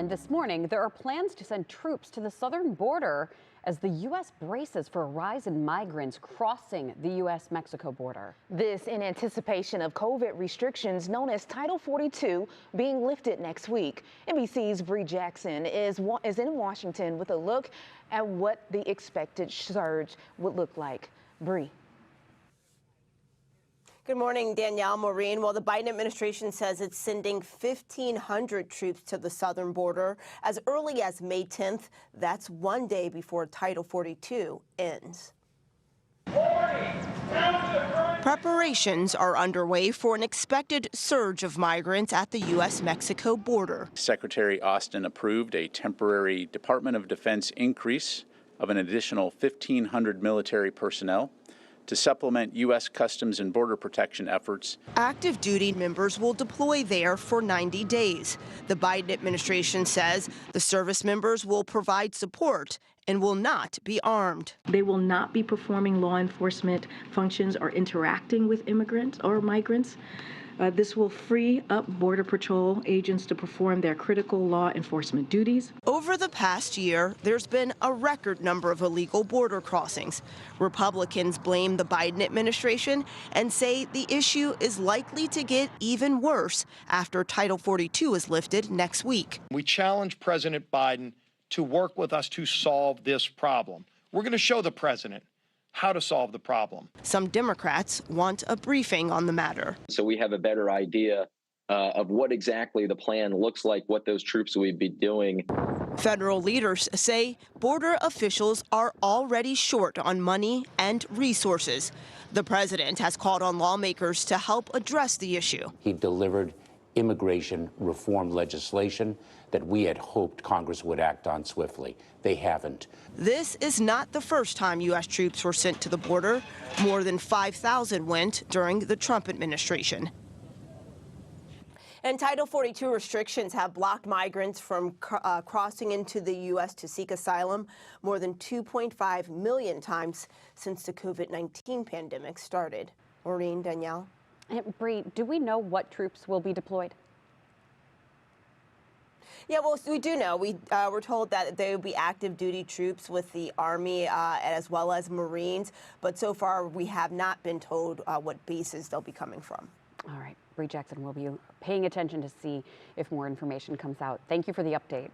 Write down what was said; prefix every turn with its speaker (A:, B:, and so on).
A: And this morning, there are plans to send troops to the southern border as the U.S. braces for a rise in migrants crossing the U.S. Mexico border.
B: This in anticipation of COVID restrictions known as Title 42 being lifted next week. NBC's Bree Jackson is in Washington with a look at what the expected surge would look like. Bree.
C: Good morning, Danielle, Maureen. Well, the Biden administration says it's sending 1,500 troops to the southern border as early as May 10th. That's one day before Title 42 ends. Preparations are underway for an expected surge of migrants at the U.S. Mexico border.
D: Secretary Austin approved a temporary Department of Defense increase of an additional 1,500 military personnel to supplement U.S. Customs and Border Protection efforts.
C: Active duty members will deploy there for 90 days. The Biden administration says the service members will provide support and will not be armed.
E: They will not be performing law enforcement functions or interacting with immigrants or migrants. This will free up Border Patrol agents to perform their critical law enforcement duties.
C: Over the past year, there's been a record number of illegal border crossings. Republicans blame the Biden administration and say the issue is likely to get even worse after Title 42 is lifted next week.
F: We challenge President Biden to work with us to solve this problem. We're going to show the president how to solve the problem.
C: Some Democrats want a briefing on the matter.
G: So we have a better idea of what exactly the plan looks like, what those troops will be doing.
C: Federal leaders say border officials are already short on money and resources. The president has called on lawmakers to help address the issue.
H: He delivered immigration reform legislation that we had hoped Congress would act on swiftly. They haven't.
C: This is not the first time U.S. troops were sent to the border. More than 5,000 went during the Trump administration. And Title 42 restrictions have blocked migrants from crossing into the U.S. to seek asylum more than 2.5 million times since the COVID-19 pandemic started. Maureen, Danielle.
A: Bree, do we know what troops will be deployed?
C: Yeah, well, we do know. We're told that there will be active duty troops with the Army as well as Marines. But so far, we have not been told what bases they'll be coming from.
A: All right. Bree Jackson will be paying attention to see if more information comes out. Thank you for the update.